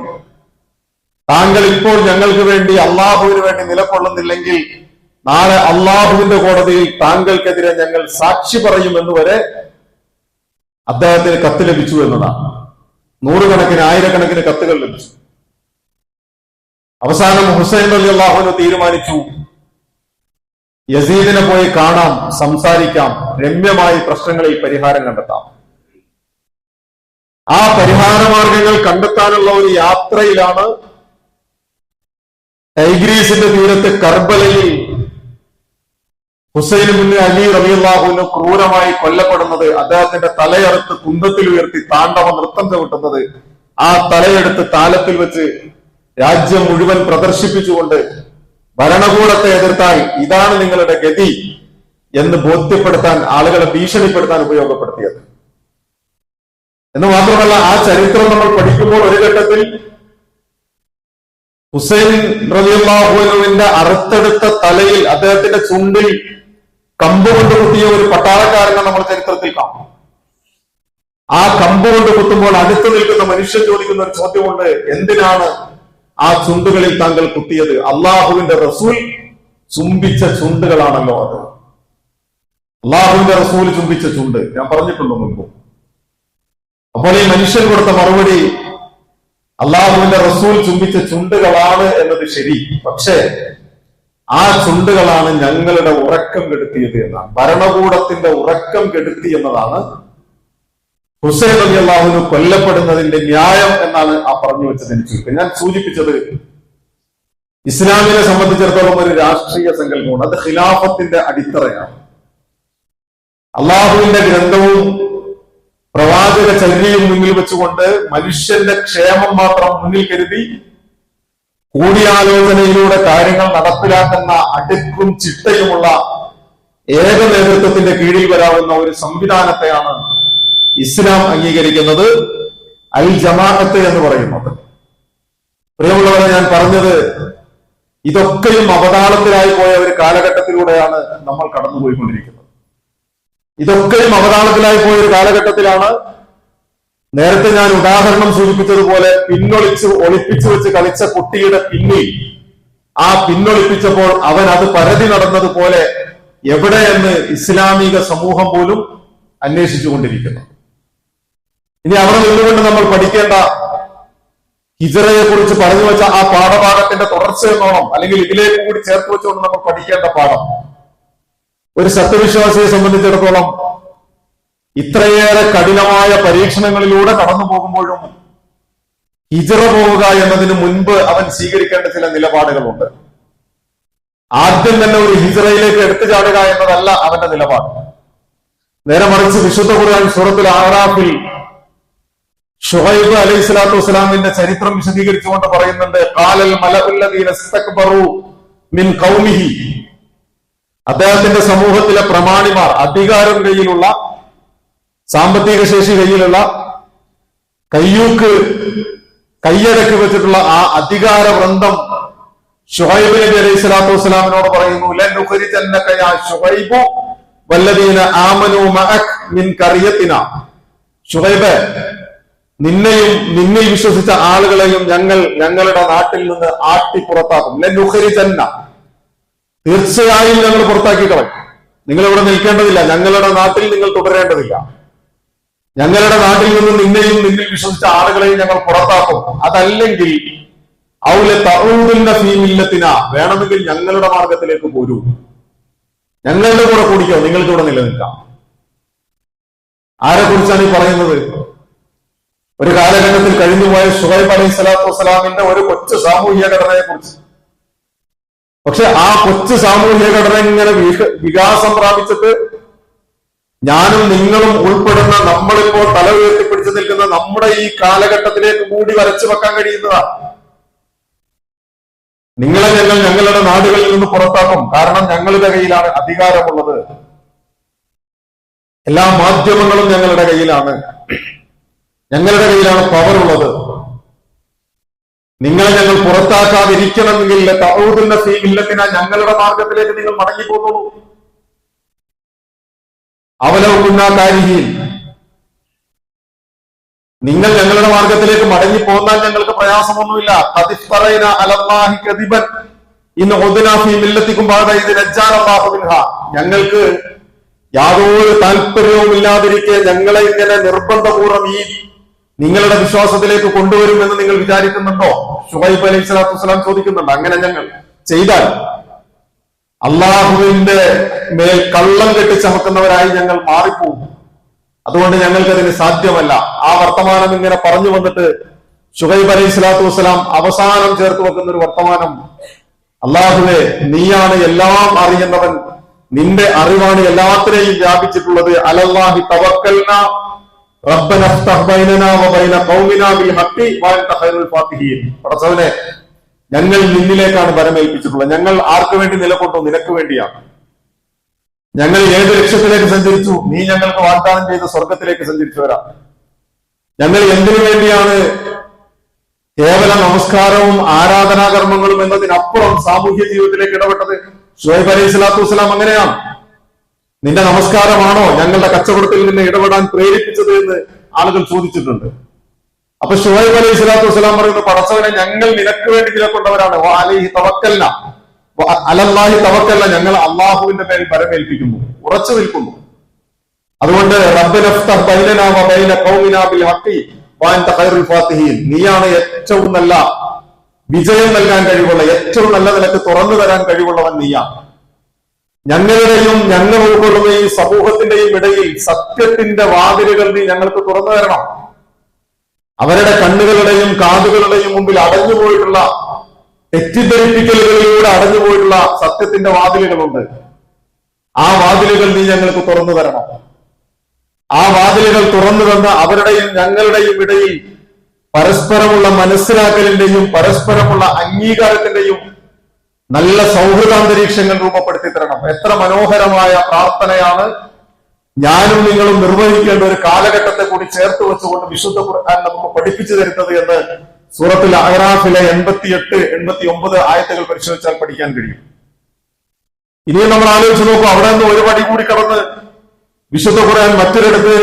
താങ്കൾ ഇപ്പോൾ ഞങ്ങൾക്ക് വേണ്ടി അള്ളാഹുവിന് വേണ്ടി നിലകൊള്ളുന്നില്ലെങ്കിൽ നാളെ അള്ളാഹുവിന്റെ കോടതിയിൽ താങ്കൾക്കെതിരെ ഞങ്ങൾ സാക്ഷി പറയുമെന്ന് വരെ അദ്ദേഹത്തിന് കത്ത് ലഭിച്ചു എന്നതാണ്. നൂറുകണക്കിന് ആയിരക്കണക്കിന് കത്തുകൾ ലഭിച്ചു. അവസാനം ഹുസൈൻ റളിയല്ലാഹു അൻഹു തീരുമാനിച്ചു, യസീദിനെ പോയി കാണാം, സംസാരിക്കാം, രമ്യമായി പ്രശ്നങ്ങളിൽ പരിഹാരം കണ്ടെത്താം. ആ പരിഹാര മാർഗങ്ങൾ കണ്ടെത്താനുള്ള ഒരു യാത്രയിലാണ് ടൈഗ്രീസിന്റെ തീരത്ത് കർബലയിൽ ഹുസൈൻ ഇബ്നു അലി റളിയല്ലാഹു അൻഹു ക്രൂരമായി കൊല്ലപ്പെടുന്നത്, അദ്ദേഹത്തിന്റെ തലയറുത്ത് കുന്തത്തിൽ ഉയർത്തി താണ്ഡവ നൃത്തം ചവിട്ടുന്നത്, ആ തലയെടുത്ത് താലത്തിൽ വെച്ച് രാജ്യം മുഴുവൻ പ്രദർശിപ്പിച്ചുകൊണ്ട് ഭരണകൂടത്തെ എതിർത്താൽ ഇതാണ് നിങ്ങളുടെ ഗതി എന്ന് ബോധ്യപ്പെടുത്താൻ, ആളുകളെ ഭീഷണിപ്പെടുത്താൻ ഉപയോഗപ്പെടുത്തിയത്. എന്ന് മാത്രമല്ല, ആ ചരിത്രം നമ്മൾ പഠിക്കുമ്പോൾ ഒരു ഘട്ടത്തിൽ ഹുസൈൻ റളിയല്ലാഹു അൻഹുവിന്റെ അറുത്തെടുത്ത തലയിൽ, അദ്ദേഹത്തിന്റെ ചുണ്ടിൽ കമ്പ് കൊണ്ട് കുത്തിയ ഒരു പട്ടാളക്കാരനെ നമ്മൾ ചരിത്രത്തിൽ കാണും. ആ കമ്പ് കൊണ്ട് കുത്തുമ്പോൾ അടുത്തു നിൽക്കുന്ന മനുഷ്യൻ ചോദിക്കുന്ന ഒരു ചോദ്യമുണ്ട്, എന്തിനാണ് ആ ചുണ്ടുകളിൽ താങ്കൾ കുത്തിയത്? അള്ളാഹുവിന്റെ റസൂൽ ചുംബിച്ച ചുണ്ടുകളാണല്ലോ അത്. അള്ളാഹുവിന്റെ റസൂൽ ചുംബിച്ച ചുണ്ട് ഞാൻ പറഞ്ഞിട്ടുണ്ടോ മുൻപ്? അപ്പോൾ ഈ മനുഷ്യൻ കൊടുത്ത മറുപടി അള്ളാഹുവിന്റെ റസൂൽ ചുംബിച്ച ചുണ്ടുകളാണ് എന്നത് ശരി, പക്ഷേ ആ ചുണ്ടുകളാണ് ഞങ്ങളുടെ ഉറക്കം കെടുത്തിയത് എന്നാണ്. ഭരണകൂടത്തിന്റെ ഉറക്കം കെടുത്തി എന്നതാണ് ഹുസൈൻ റളിയല്ലാഹു അൻഹു കൊല്ലപ്പെടുന്നതിന്റെ ന്യായം എന്നാണ് ആ പറഞ്ഞു വെച്ചതിന് ചുരുക്കം. ഞാൻ സൂചിപ്പിച്ചത് ഇസ്ലാമിനെ സംബന്ധിച്ചിടത്തോളം ഒരു രാഷ്ട്രീയ സങ്കല്പമാണ്. അത് ഖിലാഫത്തിന്റെ അടിത്തറയാണ്. അള്ളാഹുവിന്റെ ഗ്രന്ഥവും പ്രവാചക ചര്യയും മുന്നിൽ വെച്ചുകൊണ്ട് മനുഷ്യന്റെ ക്ഷേമം മാത്രം മുന്നിൽ കരുതി കൂടിയാലോചനയിലൂടെ കാര്യങ്ങൾ നടപ്പിലാക്കുന്ന അടുക്കും ചിട്ടയുമുള്ള ഏക നേതൃത്വത്തിന്റെ കീഴിൽ വരാവുന്ന ഒരു സംവിധാനത്തെയാണ് ഇസ്ലാം അംഗീകരിക്കുന്നത്, അൽ ജമാഅത്ത് എന്ന് പറയുന്നത്. പ്രിയമുള്ളവരെ, ഞാൻ പറഞ്ഞത് ഇതൊക്കെയും അവതാളത്തിലായി പോയ ഒരു കാലഘട്ടത്തിലൂടെയാണ് നമ്മൾ കടന്നുപോയിക്കൊണ്ടിരിക്കുന്നത്. ഇതൊക്കെയും അവതാളത്തിലായി പോയ ഒരു കാലഘട്ടത്തിലാണ് നേരത്തെ ഞാൻ ഉദാഹരണം സൂചിപ്പിച്ചതുപോലെ ഒളിപ്പിച്ചു വെച്ച് കളിച്ച കുട്ടിയുടെ പിന്നിൽ ആ പിന്നൊളിപ്പിച്ചപ്പോൾ അവൻ അത് പരതി നടന്നതുപോലെ എവിടെയെന്ന് ഇസ്ലാമിക സമൂഹം പോലും അന്വേഷിച്ചുകൊണ്ടിരിക്കുന്നു. ഇനി അവിടെ നിന്നുകൊണ്ട് നമ്മൾ പഠിക്കേണ്ട ഹിജ്റയെ കുറിച്ച് പറഞ്ഞു വെച്ച ആ പാഠഭാഗത്തിന്റെ തുടർച്ചയെന്നോണം, അല്ലെങ്കിൽ ഇതിലേക്ക് കൂടി ചേർത്ത് വെച്ചുകൊണ്ട് നമ്മൾ പഠിക്കേണ്ട പാഠം, ഒരു സത്യവിശ്വാസിയെ സംബന്ധിച്ചിടത്തോളം ഇത്രയേറെ കഠിനമായ പരീക്ഷണങ്ങളിലൂടെ കടന്നു പോകുമ്പോഴും ഹിജ്റ പോവുക എന്നതിന് മുൻപ് അവൻ സ്വീകരിക്കേണ്ട ചില നിലപാടുകളുണ്ട്. ആദ്യം തന്നെ ഒരു ഹിജ്റയിലേക്ക് എടുത്തു ചാടുക എന്നതല്ല അവന്റെ നിലപാട്. നേരെ മറിച്ച് വിശുദ്ധ ഖുർആൻ സൂറത്തുൽ അഅറാഫിൽ ശുഐബ് അലൈഹിസ്സലാത്തു വസ്സലാമിന്റെ ചരിത്രം വിശദീകരിച്ചുകൊണ്ട് പറയുന്നുണ്ട്, ഖാലൽ മലഉല്ലദീന ഇസ്തക്ബറു മിൻ ഖൗമിഹി, അദ്ദേഹത്തിന്റെ സമൂഹത്തിലെ പ്രമാണിമാർ, അധികാരം കയ്യിലുള്ള, സാമ്പത്തിക ശേഷി കയ്യിലുള്ള, കയ്യടക്കി വെച്ചിട്ടുള്ള ആ അധികാര വൃന്ദം ശുഐബ് നബി അലൈഹി സ്വലാത്തു വസ്സലാമിനോട് പറയുന്നു, ലനുഖരിജന്നക യാ ശുഐബു വല്ലദീന ആമനൂ മഅക് മിൻ ഖറിയത്തിനാ, ശുഐബ്, നിന്നെയും നിന്നിൽ വിശ്വസിച്ച ആളുകളെയും ഞങ്ങളുടെ നാട്ടിൽ നിന്ന് ആട്ടി പുറത്താക്കും. ലനുഖരിജന്ന, തീർച്ചയായും ഞങ്ങൾ പുറത്താക്കി കളയും. നിങ്ങൾ ഇവിടെ നിൽക്കേണ്ടതില്ല, ഞങ്ങളുടെ നാട്ടിൽ നിങ്ങൾ തുടരേണ്ടതില്ല. ഞങ്ങളുടെ നാട്ടിൽ നിന്ന് നിന്നെയും നിന്നിൽ വിശ്വസിച്ച ആളുകളെയും ഞങ്ങൾ പുറത്താക്കും. അതല്ലെങ്കിൽ ഔല തഊദുന്ന ഫീ മില്ലത്തിനാ, വേണമെങ്കിൽ ഞങ്ങളുടെ മാർഗത്തിലേക്ക് പോരൂ, ഞങ്ങളുടെ കൂടെ കൂടിക്കോ, നിങ്ങൾക്ക് ഇവിടെ നിലനിൽക്കാം. ആരെ കുറിച്ചാണ് ഈ പറയുന്നത്? ഒരു കാലഘട്ടത്തിൽ കഴിഞ്ഞുപോയ ശുഐബ് അലൈഹി സ്വലാത്തു വസ്സലാമിന്റെ ഒരു കൊച്ചു സാമൂഹിക ഘടനയെ കുറിച്ച്. പക്ഷെ ആ കൊച്ചു സാമൂഹിക ഘടന ഇങ്ങനെ വികാസം പ്രാപിച്ചിട്ട് ഞാനും നിങ്ങളും ഉൾപ്പെടുന്ന, നമ്മളിപ്പോൾ തല ഉയർത്തിപ്പിടിച്ചു നിൽക്കുന്ന നമ്മുടെ ഈ കാലഘട്ടത്തിലേക്ക് കൂടി വരച്ചു വെക്കാൻ കഴിയുന്നതാണ്. നിങ്ങളെ ഞങ്ങൾ ഞങ്ങളുടെ നാടുകളിൽ നിന്ന് പുറത്താക്കും, കാരണം ഞങ്ങളുടെ കയ്യിലാണ് അധികാരമുള്ളത്, എല്ലാ മാധ്യമങ്ങളും ഞങ്ങളുടെ കയ്യിലാണ്, ഞങ്ങളുടെ കയ്യിലാണ് പവർ ഉള്ളത്. നിങ്ങളെ ഞങ്ങൾ പുറത്താക്കാതിരിക്കണമെങ്കിൽ തഊദുന്ന ഫീ മില്ലത്തിനാ, ഞങ്ങളുടെ മാർഗത്തിലേക്ക് നിങ്ങൾ മടങ്ങിപ്പോകുള്ളൂ. അവലൗകുന്നാകാരിഹീൻ, നിങ്ങൾ ഞങ്ങളുടെ മാർഗത്തിലേക്ക് മടങ്ങി പോന്നാൽ ഞങ്ങൾക്ക് പ്രയാസമൊന്നുമില്ല. ഖദിഫ്തറൈന അലല്ലാഹി കദിബൻ ഇൻ ഉദ്നാ ഫീ മില്ലത്തികും ബഅദ ഇദ് നജ്ജാനല്ലാഹു മിൻഹാ, ഞങ്ങൾക്ക് യാതൊരു താല്പര്യവും ഇല്ലാതിരിക്കെ ഞങ്ങളെ ഇങ്ങനെ നിർബന്ധപൂർവ്വം ഈ നിങ്ങളുടെ വിശ്വാസത്തിലേക്ക് കൊണ്ടുവരുമെന്ന് നിങ്ങൾ വിചാരിക്കുന്നുണ്ടോ? ശുഐബ് അലൈഹി സ്വലാത്തു വസ്സലാം ചോദിക്കുന്നുണ്ട്. അങ്ങനെ ഞങ്ങൾ ചെയ്താൽ അള്ളാഹുവിന്റെ മേൽ കള്ളം കെട്ടി ചമക്കുന്നവരായി ഞങ്ങൾ മാറിപ്പോകും, അതുകൊണ്ട് ഞങ്ങൾക്കതിന് സാധ്യമല്ല. ആ വർത്തമാനം ഇങ്ങനെ പറഞ്ഞു വന്നിട്ട് ശുഐബ് അലൈഹി സ്വലാത്തു വസ്സലാം അവസാനം ചേർത്ത് വെക്കുന്ന ഒരു വർത്തമാനം, അള്ളാഹുവേ, നീയാണ് എല്ലാം അറിയുന്നവൻ, നിന്റെ അറിവാണ് എല്ലാത്തിനെയും വ്യാപിച്ചിട്ടുള്ളത്. അലല്ലാഹി തവക്കൽനാ റബ്ബനാ ഇഫ്തഹ് ബൈനനാ വബൈന ഖൗമിനാ ബിൽ ഹഖ് വഅൻത ഖൈറുൽ ഫാത്തിഹീൻ. പടച്ചവനെ, ഞങ്ങൾ നിന്നിലേക്കാണ് ബരമേൽപ്പിച്ചിട്ടുള്ളത്. ഞങ്ങൾ ആർക്ക് വേണ്ടി നിലകൊണ്ടു? നിനക്ക് വേണ്ടിയാണ്. ഞങ്ങൾ ഏത് ലക്ഷ്യത്തിലേക്ക് സഞ്ചരിച്ചു? നീ ഞങ്ങൾക്ക് വാഗ്ദാനം ചെയ്ത സ്വർഗത്തിലേക്ക് സഞ്ചരിച്ചവരാ. ഞങ്ങൾ എന്തിനു വേണ്ടിയാണ് കേവല നമസ്കാരവും ആരാധനാകർമ്മങ്ങളും എന്നതിനപ്പുറം സാമൂഹ്യ ജീവിതത്തിലേക്ക് ഇടപെട്ടത്? ശുഐബ് അലൈഹി സ്വലാത്തു വസ്സലാം അങ്ങനെയാണ്. നിന്റെ നമസ്കാരമാണോ ഞങ്ങളുടെ കച്ചവടത്തിൽ നിന്ന് ഇടപെടാൻ പ്രേരിപ്പിച്ചത് എന്ന് ആളുകൾ ചോദിച്ചിട്ടുണ്ട്. അപ്പൊ ശുഐബ് അലൈഹി സ്വലാത്തു വസ്സലാം പറയുന്നു, പടച്ചവനെ, ഞങ്ങൾ നിനക്ക് വേണ്ടി നിലകൊണ്ടവരാണ്. അലൈഹി തവക്കൽന, അലല്ലാഹി തവക്കൽന, ഞങ്ങൾ അള്ളാഹുവിന്റെ പേരിൽ ബരമേൽപ്പിക്കുന്നു, ഉറച്ചു നിൽക്കുന്നു. അതുകൊണ്ട് റബ്ബനാ ഇഫ്തഹ് ബൈനനാ വബൈന ഖൗമിനാ ബിൽ ഹഖ് വഅൻത ഖൈറുൽ ഫാത്തിഹീൻ, നീയാണ് ഏറ്റവും നല്ല വിജയം നൽകാൻ കഴിവുള്ള, ഏറ്റവും നല്ല നിലക്ക് തുറന്നു തരാൻ കഴിവുള്ളവൻ നീയാണ്. ഞങ്ങളുടെയും ഞങ്ങൾ ഉൾക്കൊള്ളുന്ന ഈ സമൂഹത്തിന്റെയും ഇടയിൽ സത്യത്തിന്റെ വാതിലുകൾ നീ ഞങ്ങൾക്ക് തുറന്നു തരണം. അവരുടെ കണ്ണുകളുടെയും കാതുകളുടെയും മുമ്പിൽ അടഞ്ഞുപോയിട്ടുള്ള തെറ്റിദ്ധരിപ്പിക്കലുകളിലൂടെ അടഞ്ഞുപോയിട്ടുള്ള സത്യത്തിന്റെ വാതിലുകളുണ്ട്. ആ വാതിലുകൾ നീ ഞങ്ങൾക്ക് തുറന്നു തരണം. ആ വാതിലുകൾ തുറന്നു തന്ന അവരുടെയും ഞങ്ങളുടെയും ഇടയിൽ പരസ്പരമുള്ള മനസ്സിലാക്കലിന്റെയും പരസ്പരമുള്ള അംഗീകാരത്തിന്റെയും നല്ല സൗഹൃദാന്തരീക്ഷങ്ങൾ രൂപപ്പെടുത്തി തരണം. എത്ര മനോഹരമായ പ്രാർത്ഥനയാണ് ഞാനും നിങ്ങളും നിർവഹിക്കേണ്ട ഒരു കാലഘട്ടത്തെ കൂടി ചേർത്ത് വെച്ചുകൊണ്ട് വിശുദ്ധ ഖുർആൻ നമുക്ക് പഠിപ്പിച്ചു തരുന്നത് എന്ന് സൂറത്തുൽ അഅറാഫിലെ 88, 89 ആയത്തുകൾ പരിശോധിച്ചാൽ പഠിക്കാൻ കഴിയും. ഇനിയും നമ്മൾ ആലോചിച്ച് നോക്കും, അവിടെ നിന്ന് ഒരു പടി കൂടി കടന്ന് വിശുദ്ധ ഖുർആൻ മറ്റൊരിടത്ത്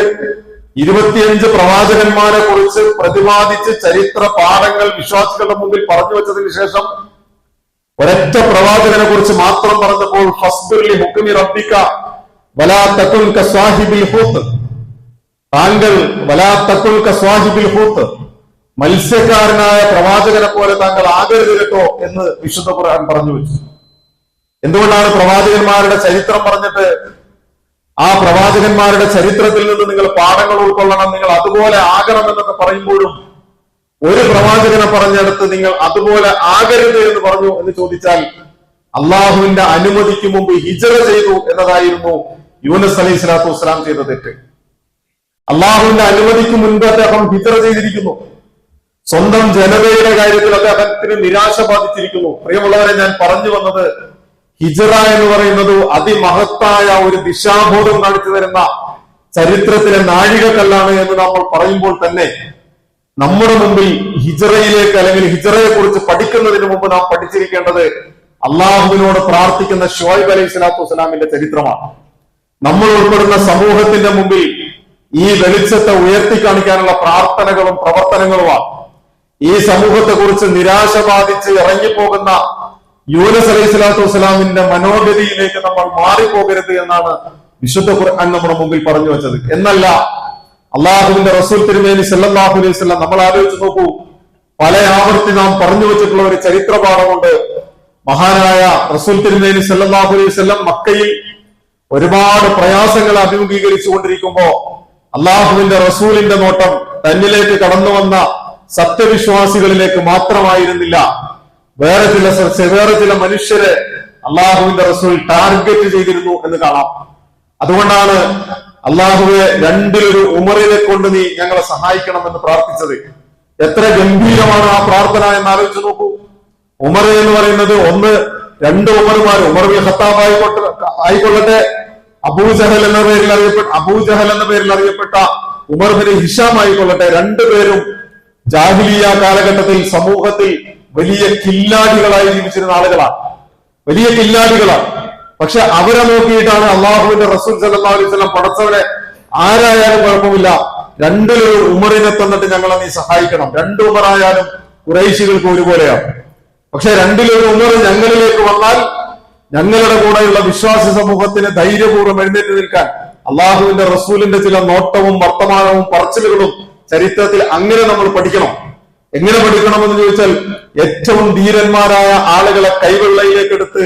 25 പ്രവാചകന്മാരെ കുറിച്ച് പ്രതിപാദിച്ച് ചരിത്ര പാഠങ്ങൾ വിശ്വാസികളുടെ മുമ്പിൽ പറഞ്ഞു വെച്ചതിന് ശേഷം ഒരൊറ്റ പ്രവാചകനെ കുറിച്ച് മാത്രം പറഞ്ഞപ്പോൾ ഫസ്ബിർ ഹുക്മി റബ്ബിക വലാ തകുൻ കസ്വാഹിബിൽ ഹൂത്ത്, താങ്കൾ വലാ തകുൻ കസ്വാഹിബിൽ ഹൂത്ത്, മത്സ്യക്കാരനായ പ്രവാചകനെ പോലെ താങ്കൾ ആകരുത് കേട്ടോ എന്ന് വിശുദ്ധ ഖുർആൻ പറഞ്ഞു വെച്ചു. എന്തുകൊണ്ടാണ് പ്രവാചകന്മാരുടെ ചരിത്രം പറഞ്ഞിട്ട് ആ പ്രവാചകന്മാരുടെ ചരിത്രത്തിൽ നിന്ന് നിങ്ങൾ പാഠങ്ങൾ ഉൾക്കൊള്ളണം, നിങ്ങൾ അതുപോലെ ആകണം എന്നൊക്കെ പറയുമ്പോഴും ഒരു പ്രവാചകനെ പറഞ്ഞെടുത്ത് നിങ്ങൾ അതുപോലെ ആകരുത് എന്ന് പറഞ്ഞു എന്ന് ചോദിച്ചാൽ അള്ളാഹുവിന്റെ അനുമതിക്ക് മുമ്പ് ഹിജ്റ ചെയ്തു എന്നതായിരുന്നു യൂനുസ് അലൈഹി സ്വലാത്തു വസ്സലാം ചെയ്ത തെറ്റ്. അള്ളാഹുവിന്റെ അനുമതിക്ക് മുൻപ് അദ്ദേഹം ഹിജ്റ ചെയ്തിരിക്കുന്നു. സ്വന്തം ജനതയുടെ കാര്യത്തിൽ അദ്ദേഹത്തിന് നിരാശ ബാധിച്ചിരിക്കുന്നു. പ്രിയമുള്ളവരെ, ഞാൻ പറഞ്ഞു വന്നത് ഹിജ്റ എന്ന് പറയുന്നത് അതിമഹത്തായ ഒരു ദിശാബോധം കാണിച്ചു തരുന്ന ചരിത്രത്തിലെ നാഴികക്കല്ലാണ് എന്ന് നമ്മൾ പറയുമ്പോൾ തന്നെ നമ്മുടെ മുമ്പിൽ ഹിജ്റയിലേക്ക് അല്ലെങ്കിൽ ഹിജ്റയെ കുറിച്ച് പഠിക്കുന്നതിന് മുമ്പ് നാം പഠിച്ചിരിക്കേണ്ടത് അള്ളാഹുവിനോട് പ്രാർത്ഥിക്കുന്ന ശുഐബ് അലൈഹി സ്വലാത്തു വസ്സലാമിന്റെ ചരിത്രമാണ്. നമ്മൾ ഉൾപ്പെടുന്ന സമൂഹത്തിന്റെ മുമ്പിൽ ഈ വെളിച്ചത്തെ ഉയർത്തി കാണിക്കാനുള്ള പ്രാർത്ഥനകളും പ്രവർത്തനങ്ങളുമാണ്. ഈ സമൂഹത്തെ കുറിച്ച് നിരാശ ബാധിച്ച് ഇറങ്ങിപ്പോകുന്ന യൂനുസ് അലൈഹി സ്വലാത്തു വസ്സലാമിന്റെ മനോഗതിയിലേക്ക് നമ്മൾ മാറിപ്പോകരുത് എന്നാണ് വിശുദ്ധ ഖുർആൻ നമ്മുടെ മുമ്പിൽ പറഞ്ഞു വെച്ചത്. എന്നല്ല, അള്ളാഹുവിന്റെ റസൂൽ തിരുമേനി സല്ലല്ലാഹു അലൈഹി വസല്ലം, നമ്മൾ ആലോചിച്ച് നോക്കൂ, പല ആവർത്തി നാം പറഞ്ഞു വെച്ചിട്ടുള്ള ഒരു ചരിത്ര പാഠമുണ്ട്. മഹാനായ റസൂൽ തിരുമേനി സല്ലല്ലാഹു അലൈഹി വസല്ലം മക്കയിൽ ഒരുപാട് പ്രയാസങ്ങൾ അഭിമുഖീകരിച്ചു കൊണ്ടിരിക്കുമ്പോ അള്ളാഹുവിന്റെ റസൂലിന്റെ നോട്ടം തന്നിലേക്ക് കടന്നു വന്ന സത്യവിശ്വാസികളിലേക്ക് മാത്രമായിരുന്നില്ല, വേറെ ചില മനുഷ്യരെ അള്ളാഹുവിന്റെ റസൂൽ ടാർഗറ്റ് ചെയ്തിരുന്നു എന്ന് കാണാം. അതുകൊണ്ടാണ് അള്ളാഹുവെ രണ്ടിലൊരു ഉമറിനെ കൊണ്ട് നീ ഞങ്ങളെ സഹായിക്കണമെന്ന് പ്രാർത്ഥിച്ചത്. എത്ര ഗംഭീരമാണ് ആ പ്രാർത്ഥന എന്ന് ആലോചിച്ച് നോക്കൂ. ഉമർ എന്ന് പറയുന്നത് രണ്ട് ഉമർമാർ, ഉമർ ബിൻ ഖത്താബ് ആയിക്കൊള്ളട്ടെ, അബൂജഹൽ എന്ന പേരിൽ അറിയപ്പെട്ട ഉമർ ബിൻ ഹിഷാം ആയിക്കൊള്ളട്ടെ, രണ്ടുപേരും ജാഹിലിയ കാലഘട്ടത്തിൽ സമൂഹത്തിൽ വലിയ കില്ലാടികളായി ജീവിച്ചിരുന്ന ആളുകളാണ്, വലിയ കില്ലാടികളാണ്. പക്ഷെ അവരെ നോക്കിയിട്ടാണ് അള്ളാഹുവിന്റെ റസൂൽ സല്ലല്ലാഹു അലൈഹി വസല്ലം പടച്ചവനെ ആരായാലും കുഴപ്പമില്ല, രണ്ടിലൊരു ഉമറിനെ തന്നിട്ട് ഞങ്ങളെ നീ സഹായിക്കണം. രണ്ട് ഉമറായാലും ഖുറൈശികൾക്ക് ഒരുപോലെയാണ്. പക്ഷെ രണ്ടിലൊരു ഉമർ ഞങ്ങളിലേക്ക് വന്നാൽ ഞങ്ങളുടെ കൂടെയുള്ള വിശ്വാസി സമൂഹത്തിന് ധൈര്യപൂർവ്വം എഴുന്നേറ്റ് നിൽക്കാൻ അള്ളാഹുവിന്റെ റസൂലിന്റെ ചില നോട്ടവും വർത്തമാനവും പറച്ചിലുകളും ചരിത്രത്തിൽ അങ്ങനെ നമ്മൾ പഠിക്കണം. എങ്ങനെ പഠിക്കണമെന്ന് ചോദിച്ചാൽ ഏറ്റവും ധീരന്മാരായ ആളുകളെ കൈവെള്ളയിലേക്ക് എടുത്ത്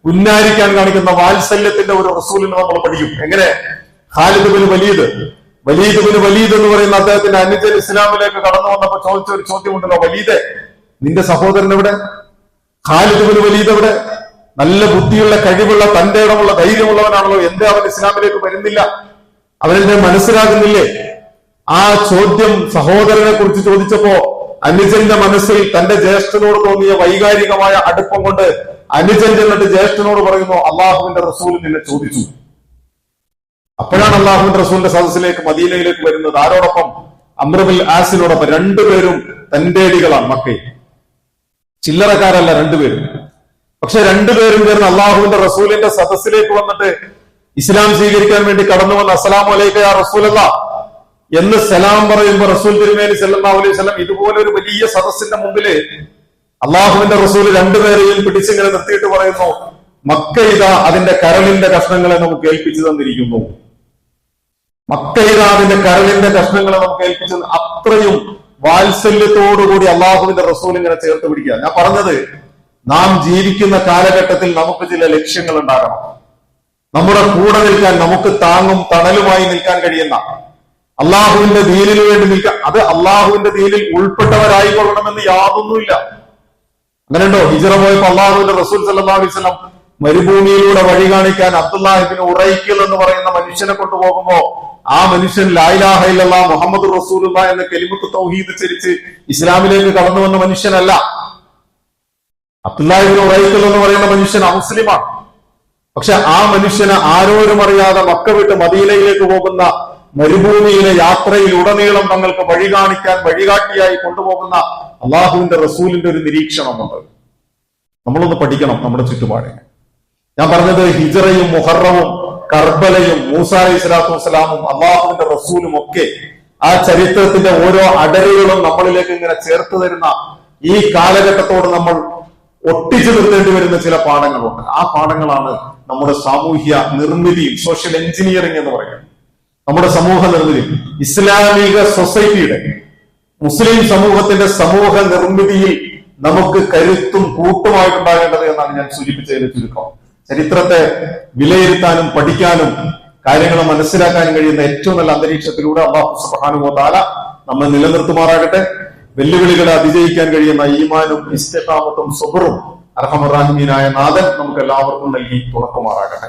ഉന്നാരിക്കാൻ കാണിക്കുന്ന വാത്സല്യത്തിന്റെ ഒരു റസൂലിനെ നമ്മൾ പഠിക്കും. എങ്ങനെ? ഖാലിദ് ബിൻ വലീദ് എന്ന് പറയുന്ന അദ്ദേഹത്തിന്റെ അനുജൻ ഇസ്ലാമിലേക്ക് കടന്നു വന്നപ്പോ ചോദിച്ച ഒരു ചോദ്യമുണ്ടല്ലോ, വലീദ്, നിന്റെ സഹോദരൻ എവിടെ? ഖാലിദ് ഇബ്നു വലീദ് അവിടെ നല്ല ബുദ്ധിയുള്ള, കഴിവുള്ള, തന്റെ ഇടമുള്ള, ധൈര്യമുള്ളവനാണല്ലോ, എന്തേ അവൻ ഇസ്ലാമിലേക്ക് വരുന്നില്ല? അവനെന്നെ മനസ്സിലാകുന്നില്ലേ? ആ ചോദ്യം സഹോദരനെ കുറിച്ച് ചോദിച്ചപ്പോ അനുജന്റെ മനസ്സിൽ തന്റെ ജ്യേഷ്ഠനോട് തോന്നിയ വൈകാരികമായ അടുപ്പം കൊണ്ട് അനുജൻ ചെന്നിട്ട് ജ്യേഷ്ഠനോട് പറയുന്നു, അള്ളാഹുവിന്റെ റസൂൽ നിന്നെ ചോദിച്ചു. അപ്പോഴാണ് അള്ളാഹുവിന്റെ റസൂലിന്റെ സദസ്സിലേക്ക് മദീനയിലേക്ക് വരുന്നത്. ആരോടൊപ്പം? അംർ ബിൻ ആസിനോടൊപ്പം. രണ്ടുപേരും തന്റേടികളാണ് മക്കയിൽ, ചില്ലറക്കാരല്ല രണ്ടുപേരും. പക്ഷെ രണ്ടുപേരും ചേർന്ന് അള്ളാഹുവിന്റെ റസൂലിന്റെ സദസ്സിലേക്ക് വന്നിട്ട് ഇസ്ലാം സ്വീകരിക്കാൻ വേണ്ടി കടന്നു വന്ന് അസ്സലാമു അലൈക യാ റസൂലല്ലാഹ് എന്ന് സലാം പറയുമ്പോ റസൂൽ തിരുമേനി സല്ലല്ലാഹു അലൈഹി വസല്ലം ഇതുപോലെ ഒരു വലിയ സദസ്സിന്റെ മുമ്പില് അള്ളാഹുവിന്റെ റസൂൽ രണ്ടുപേരെയും പിടിച്ചിങ്ങനെ നിർത്തിയിട്ട് പറയുന്നു, മക്ക ഇതാ അതിന്റെ കരളിന്റെ കഷ്ണങ്ങളെ നമുക്ക് ഏൽപ്പിച്ചു തന്നിരിക്കുന്നു. മക്ക ഇതാ അതിന്റെ കരളിന്റെ കഷ്ണങ്ങളെ നമുക്ക് ഏൽപ്പിച്ചു. അത്രയും വാത്സല്യത്തോടുകൂടി അള്ളാഹുവിന്റെ റസൂൽ ഇങ്ങനെ ചേർത്ത് പിടിക്കുക. ഞാൻ പറഞ്ഞത്, നാം ജീവിക്കുന്ന കാലഘട്ടത്തിൽ നമുക്ക് ചില ലക്ഷ്യങ്ങൾ ഉണ്ടാകണം. നമ്മുടെ കൂടെ നിൽക്കാൻ, നമുക്ക് താങ്ങും തണലുമായി നിൽക്കാൻ കഴിയുന്ന, അള്ളാഹുവിന്റെ ദീനിനു വേണ്ടി നിൽക്കാൻ, അത് അള്ളാഹുവിന്റെ ദീനിൽ ഉൾപ്പെട്ടവരായിക്കൊള്ളണമെന്ന് യാതൊന്നുമില്ല. അങ്ങനെയുണ്ടോ? ഹിജ്റ പോയപ്പോ അള്ളാഹുവിന്റെ റസൂൽ സല്ലല്ലാഹു അലൈഹി വസല്ലം മരുഭൂമിയിലൂടെ വഴി കാണിക്കാൻ അബ്ദുല്ലാഹ് ഇബ്നു ഉറൈഖിൽ എന്ന് പറയുന്ന മനുഷ്യനെ കൊണ്ടുപോകുമ്പോ ആ മനുഷ്യൻ ലാ ഇലാഹ ഇല്ലല്ലാഹ് മുഹമ്മദുർ റസൂലുള്ളാഹ് എന്ന കലിമത്ത് തൗഹീദ് ചരിച്ച് ഇസ്ലാമിലേക്ക് കടന്നു വന്ന മനുഷ്യനല്ല. അബ്ദുല്ലാഹ് ഇബ്നു ഉറൈഖിൽ എന്ന് പറയുന്ന മനുഷ്യൻ അമുസ്ലിമാണ്. പക്ഷെ ആ മനുഷ്യനെ ആരോരും അറിയാതെ മക്ക വിട്ട് മദീനയിലേക്ക് പോകുന്ന മരുഭൂമിയിലെ യാത്രയിൽ ഉടനീളം തങ്ങൾക്ക് വഴി കാണിക്കാൻ, വഴികാട്ടിയായി കൊണ്ടുപോകുന്ന അള്ളാഹുവിന്റെ റസൂലിന്റെ ഒരു നിരീക്ഷണമുണ്ട്. നമ്മളൊന്ന് പഠിക്കണം നമ്മുടെ ചുറ്റുപാടിനെ. ഞാൻ പറഞ്ഞത്, ഹിജ്റയും മുഹറവും കർബലയും മൂസാ അലൈഹി സ്വലാത്തു വസ്സലാമും അള്ളാഹുവിന്റെ റസൂലും ഒക്കെ ആ ചരിത്രത്തിന്റെ ഓരോ അടരുകളും നമ്മളിലേക്ക് ഇങ്ങനെ ചേർത്ത് തരുന്ന ഈ കാലഘട്ടത്തോട് നമ്മൾ ഒട്ടിച്ചു നിർത്തേണ്ടി വരുന്ന ചില പാഠങ്ങളുണ്ട്. ആ പാഠങ്ങളാണ് നമ്മുടെ സാമൂഹ്യ നിർമ്മിതിയും സോഷ്യൽ എഞ്ചിനീയറിംഗ് എന്ന് പറയുന്നത്. നമ്മുടെ സമൂഹ നിർമ്മിതി, ഇസ്ലാമിക സൊസൈറ്റിയുടെ, മുസ്ലിം സമൂഹത്തിന്റെ സമൂഹ നിർമ്മിതിയിൽ നമുക്ക് കരുത്തും കൂട്ടുമായിട്ടുണ്ടാകേണ്ടത് എന്നാണ് ഞാൻ സൂചിപ്പിച്ചതിന് ചുരുക്കം. ചരിത്രത്തെ വിലയിരുത്താനും പഠിക്കാനും കാര്യങ്ങൾ മനസ്സിലാക്കാനും കഴിയുന്ന ഏറ്റവും നല്ല അന്തരീക്ഷത്തിലൂടെ അല്ലാഹു സുബ്ഹാനഹു വ തആല നമ്മെ നിലനിർത്തുമാറാകട്ടെ. വെല്ലുവിളികളെ അതിജയിക്കാൻ കഴിയുന്ന ഈമാനും ഇസ്തിഖാമത്തും സബറും അർഹമർ റഹീമീനായ നാഥൻ നമുക്ക് എല്ലാവർക്കും നൽകി തുണക്കുമാറാകട്ടെ.